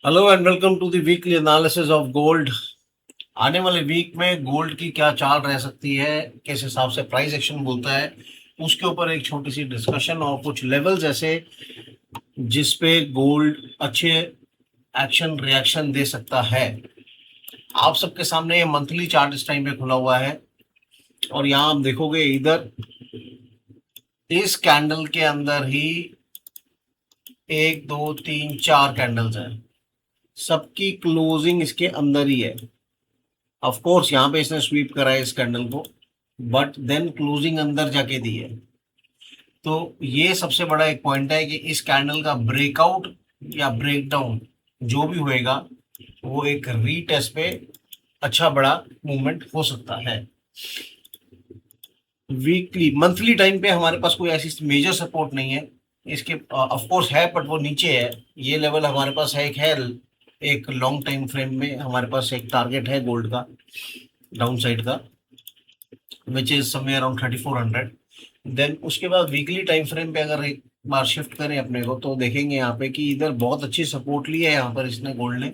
Hello and welcome to the weekly analysis of gold. आने वाले week में gold की क्या चाल रह सकती है, किस हिसाब से प्राइस एक्शन बोलता है, उसके ऊपर एक छोटी सी डिस्कशन और कुछ लेवल्स ऐसे जिस पे गोल्ड अच्छे एक्शन रिएक्शन दे सकता है। आप सबके सामने ये मंथली चार्ट इस टाइम पे खुला हुआ है और यहाँ आप देखोगे इधर इस कैंडल के अंदर ही एक दो तीन चार कैंडल्स हैं, सबकी क्लोजिंग इसके अंदर ही है। ऑफ कोर्स यहाँ पे इसने स्वीप करा है इस कैंडल को, बट देन क्लोजिंग अंदर जाके दी है। तो ये सबसे बड़ा एक पॉइंट है कि इस कैंडल का ब्रेकआउट या ब्रेकडाउन जो भी होएगा वो एक रीटेस्ट पे अच्छा बड़ा मूवमेंट हो सकता है। वीकली मंथली टाइम पे हमारे पास कोई ऐसी मेजर सपोर्ट नहीं है इसके, ऑफ कोर्स है बट वो नीचे है। ये लेवल हमारे पास है, एक लॉन्ग टाइम फ्रेम में हमारे पास एक टारगेट है गोल्ड का डाउन साइड का, which is somewhere around 3400। Then उसके बाद वीकली टाइम फ्रेम पे अगर एक बार शिफ्ट करें अपने को तो देखेंगे यहाँ पे कि इधर बहुत अच्छी सपोर्ट ली है यहाँ पर इसने गोल्ड ने।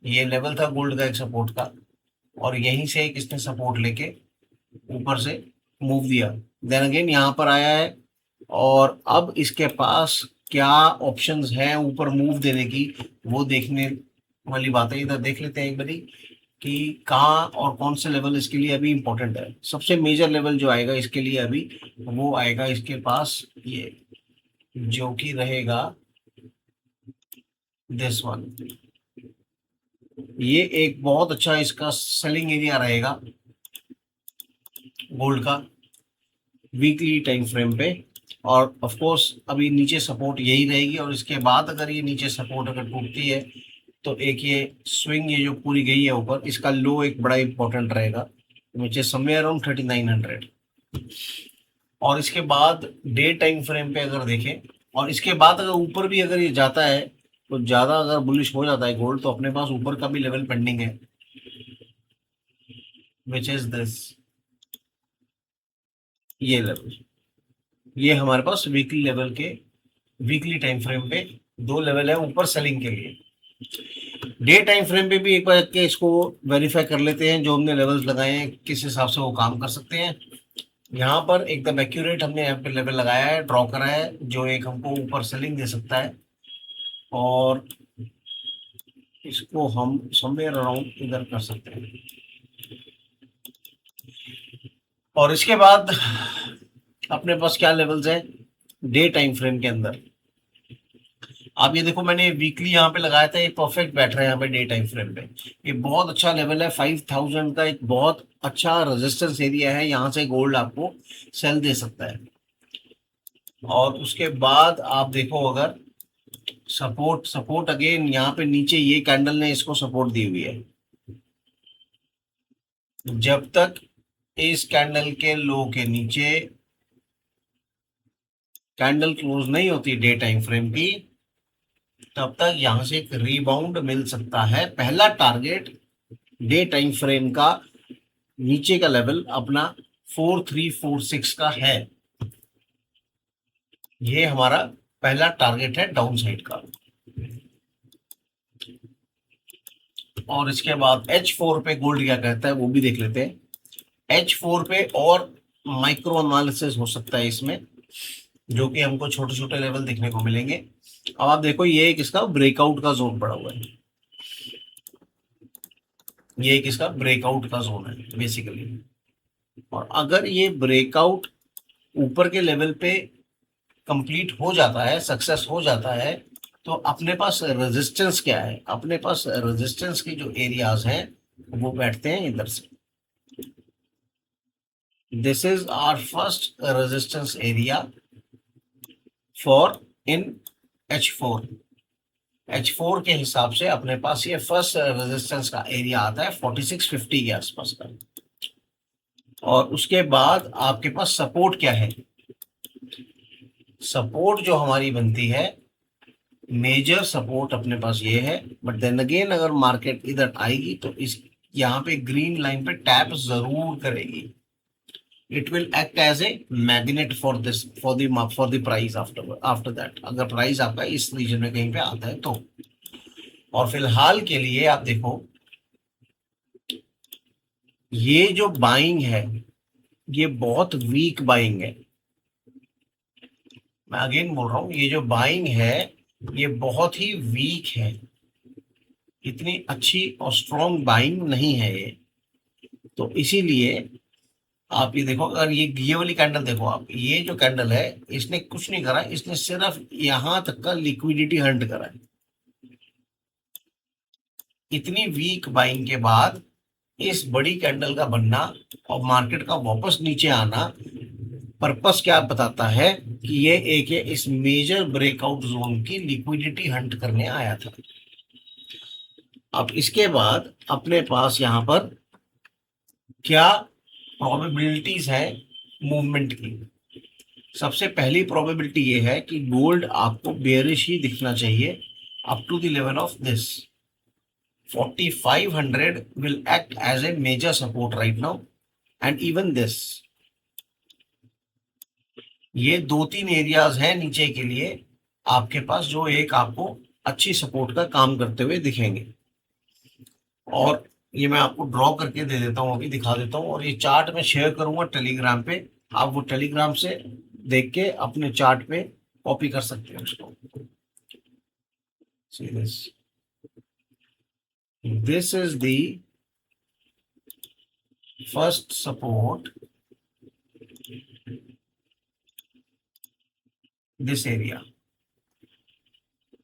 ये लेवल था गोल्ड का एक सपोर्ट का और यहीं से एक इसने सपोर्ट लेके ऊपर से मूव दिया। देन अगेन यहाँ पर आया है और अब इसके पास क्या ऑप्शंस हैं ऊपर मूव देने की, वो देखने वाली बात है। इधर देख लेते हैं एक बारी कि कहाँ और कौन से लेवल इसके लिए अभी इंपॉर्टेंट है। सबसे मेजर लेवल जो आएगा इसके लिए अभी वो आएगा इसके पास ये, जो कि रहेगा दिस वन। ये एक बहुत अच्छा इसका सेलिंग एरिया रहेगा गोल्ड का वीकली टाइम फ्रेम पे। और ऑफ कोर्स अभी नीचे सपोर्ट यही रहेगी और इसके बाद अगर ये नीचे सपोर्ट अगर टूटती है तो एक ये स्विंग ये जो पूरी गई है ऊपर, इसका लो एक बड़ा इंपॉर्टेंट रहेगा विच इज समवेयर अराउंड 3900। और इसके बाद डे टाइम फ्रेम पे अगर देखें और इसके बाद अगर ऊपर भी अगर ये जाता है तो ज्यादा अगर बुलिश हो जाता है गोल्ड तो अपने पास ऊपर का भी लेवल पेंडिंग है विच इज दिस, ये लेवल। ये हमारे पास वीकली लेवल के वीकली टाइम फ्रेम पे दो लेवल है ऊपर सेलिंग के लिए। डे टाइम फ्रेम पे भी एक बार के इसको वेरीफाई कर लेते हैं जो हमने लेवल्स लगाए हैं किस हिसाब से वो काम कर सकते हैं। यहाँ पर एकदम एक्यूरेट हमने यहाँ पे लेवल लगाया है, ड्रॉ करा है, जो एक हमको ऊपर सेलिंग दे सकता है और इसको हम समवेयर अराउंड इधर कर सकते हैं। और इसके बाद अपने पास क्या लेवल्स है डे टाइम फ्रेम के अंदर। आप ये देखो मैंने वीकली यहाँ पे लगाया था, ये परफेक्ट बैठ रहा है यहाँ पे डे टाइम फ्रेम पे। ये बहुत अच्छा लेवल है 5000 का, एक बहुत अच्छा रेजिस्टेंस एरिया है, यहाँ से गोल्ड आपको सेल दे सकता है। और उसके बाद आप देखो अगर सपोर्ट सपोर्ट अगेन यहाँ पे नीचे ये कैंडल ने इसको सपोर्ट दी हुई है। जब तक इस कैंडल के लो के नीचे कैंडल क्लोज नहीं होती डे टाइम फ्रेम की, तब तक यहां से एक रीबाउंड मिल सकता है। पहला टारगेट डे टाइम फ्रेम का नीचे का लेवल अपना 4346 का है, ये हमारा पहला टारगेट है डाउन साइड का। और इसके बाद H4 पे गोल्ड क्या कहता है वो भी देख लेते हैं। H4 पे और माइक्रो एनालिसिस हो सकता है इसमें, जो कि हमको छोटे छोटे लेवल देखने को मिलेंगे। अब आप देखो ये एक इसका ब्रेकआउट का जोन पड़ा हुआ है, ये एक इसका ब्रेकआउट का जोन है बेसिकली। और अगर ये ब्रेकआउट ऊपर के लेवल पे कंप्लीट हो जाता है, सक्सेस हो जाता है, तो अपने पास रेजिस्टेंस क्या है, अपने पास रेजिस्टेंस के जो एरियाज हैं वो बैठते हैं इधर से। This is our first resistance area for in H4। H4 के हिसाब से अपने पास ये फर्स्ट रेजिस्टेंस का एरिया आता है 4650 के आसपास का। और उसके बाद आपके पास सपोर्ट क्या है, सपोर्ट जो हमारी बनती है मेजर सपोर्ट अपने पास ये है। बट देन अगेन अगर मार्केट इधर आएगी तो इस यहाँ पे ग्रीन लाइन पे टैप जरूर करेगी। It will act as a magnet for this for the price after that, अगर प्राइस आपका इस रीजन में कहीं पे आता है तो। और फिलहाल के लिए आप देखो, ये जो बाइंग है ये बहुत वीक बाइंग है। मैं अगेन बोल रहा हूं, ये जो बाइंग है ये बहुत ही वीक है, इतनी अच्छी और स्ट्रॉन्ग बाइंग नहीं है ये। तो इसीलिए आप ये देखो, अगर ये वाली कैंडल देखो आप, ये जो कैंडल है इसने कुछ नहीं करा, इसने सिर्फ यहां तक का लिक्विडिटी हंट करा है। इतनी वीक बाइंग के बाद इस बड़ी कैंडल का बनना और मार्केट का वापस नीचे आना, पर्पस क्या बताता है कि ये एक है इस मेजर ब्रेकआउट जोन की लिक्विडिटी हंट करने आया था। अब इसके बाद अपने पास यहां पर क्या प्रोबेबिलिटीज है मूवमेंट की। सबसे पहली प्रोबेबिलिटी ये है कि गोल्ड आपको बेयरिश ही दिखना चाहिए up to the level of this 4500 will act as a major support right now, and even this, ये दो तीन एरियाज हैं नीचे के लिए आपके पास जो एक आपको अच्छी सपोर्ट का काम करते हुए दिखेंगे। और ये मैं आपको ड्रॉ करके दे देता हूँ, अभी दिखा देता हूँ, और ये चार्ट मैं शेयर करूंगा टेलीग्राम पे, आप वो टेलीग्राम से देख के अपने चार्ट पे कॉपी कर सकते हैं उसको। See this. This is the first support, this area.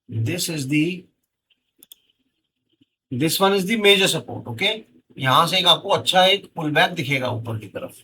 This one is the major support. Okay, यहां से एक आपको अच्छा एक पुल बैक दिखेगा ऊपर की तरफ,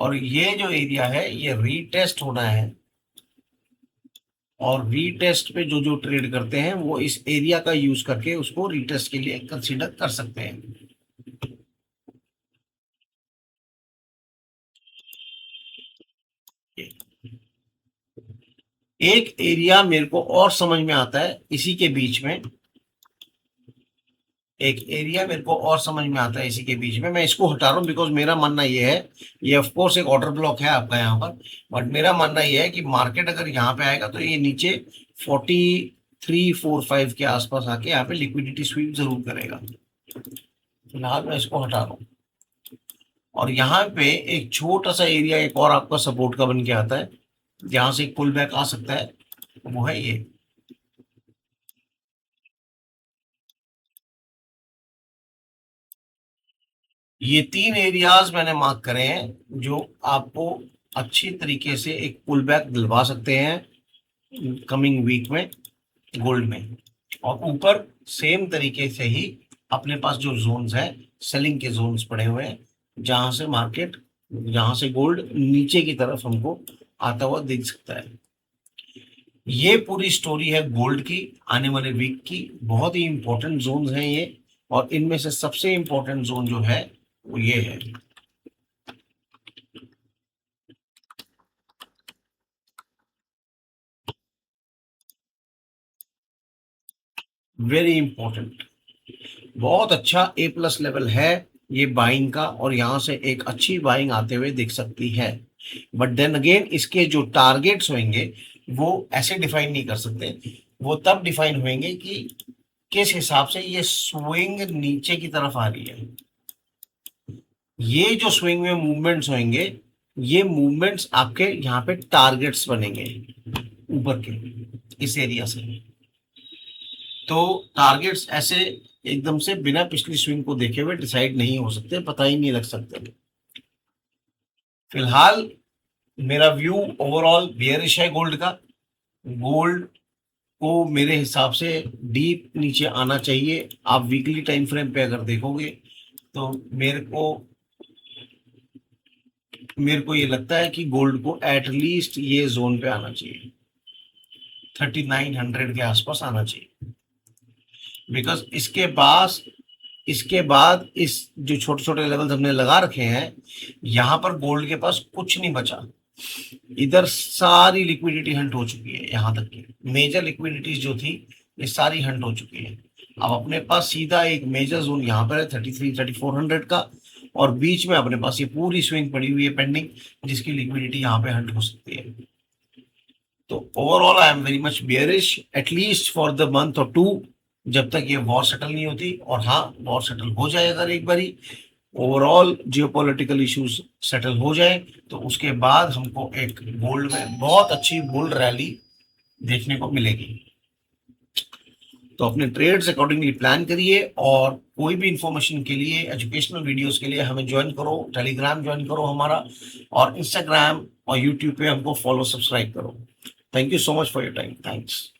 और ये जो एरिया है ये रीटेस्ट होना है, और रीटेस्ट पे जो जो ट्रेड करते हैं वो इस एरिया का यूज करके उसको रीटेस्ट के लिए कंसीडर कर सकते हैं। एक एरिया मेरे को और समझ में आता है इसी के बीच में, एक एरिया मेरे को और समझ में आता है इसी के बीच में, मैं इसको हटा रहा हूं बिकॉज मेरा मानना ये है, ये ऑफ कोर्स एक ऑर्डर ब्लॉक है आपका यहाँ पर, बट मेरा मानना ये है कि मार्केट अगर यहाँ पे आएगा तो ये नीचे 4345 के आसपास आके यहाँ पे लिक्विडिटी स्वीप जरूर करेगा। फिलहाल मैं इसको हटा रहा हूँ, और यहाँ पे एक छोटा सा एरिया एक और आपका सपोर्ट का बन के आता है जहां से एक पुल बैक आ सकता है, वो है ये तीन एरियाज मैंने मार्क करे हैं जो आपको अच्छी तरीके से एक पुल बैक दिलवा सकते हैं कमिंग वीक में गोल्ड में। और ऊपर सेम तरीके से ही अपने पास जो जोन्स हैं, सेलिंग के जोन्स पड़े हुए हैं, जहां से मार्केट, जहां से गोल्ड नीचे की तरफ हमको आता हुआ दिख सकता है। ये पूरी स्टोरी है गोल्ड की आने वाले वीक की। बहुत ही इंपॉर्टेंट जोन्स हैं ये, और इनमें से सबसे इंपॉर्टेंट जोन जो है वो ये है, वेरी इंपॉर्टेंट। बहुत अच्छा A+ लेवल है ये बाइंग का, और यहां से एक अच्छी बाइंग आते हुए दिख सकती है। बट देन अगेन इसके जो टारगेट्स होंगे वो ऐसे डिफाइन नहीं कर सकते, वो तब डिफाइन होंगे कि किस हिसाब से ये स्विंग नीचे की तरफ आ रही है। ये जो स्विंग में मूवमेंट्स होंगे, ये मूवमेंट्स आपके यहाँ पे टारगेट्स बनेंगे ऊपर के इस एरिया से। तो टारगेट्स ऐसे एकदम से बिना पिछली स्विंग को देखे हुए डिसाइड नहीं हो सकते, पता ही नहीं लग सकते। फिलहाल मेरा व्यू ओवरऑल बियरिश है गोल्ड का। गोल्ड को मेरे हिसाब से डीप नीचे आना चाहिए। आप वीकली टाइम फ्रेम पे अगर देखोगे तो मेरे को ये लगता है कि गोल्ड को एटलीस्ट ये जोन पे आना चाहिए, 3900 के आसपास आना चाहिए। बिकॉज इसके बाद इस जो छोटे छोटे लेवल्स हमने लगा रखे हैं, यहाँ पर गोल्ड के पास कुछ नहीं बचा। इधर सारी लिक्विडिटी हंट हो चुकी है, यहाँ तक की मेजर लिक्विडिटीज जो थी ये सारी हंट हो चुकी है। अब अपने पास सीधा एक मेजर जोन यहाँ पर है 3400 का, और बीच में अपने पास ये पूरी स्विंग पड़ी हुई है पेंडिंग, जिसकी लिक्विडिटी यहाँ पे हंट हो सकती है। तो overall I am very much bearish at least for the month और 2, जब तक ये वॉर सेटल नहीं होती। और हाँ, वॉर सेटल हो जाए अगर एक बारी ओवरऑल जियोपॉलिटिकल इश्यूज सेटल हो जाए, तो उसके बाद हमको एक गोल्ड में बहुत अच्छी बुल रैली देखने को मिलेगी। तो अपने ट्रेड्स अकॉर्डिंगली प्लान करिए, और कोई भी इंफॉर्मेशन के लिए, एजुकेशनल वीडियोस के लिए हमें ज्वाइन करो, टेलीग्राम ज्वाइन करो हमारा, और इंस्टाग्राम और यूट्यूब पे हमको फॉलो सब्सक्राइब करो। Thank you so much for your time. Thanks.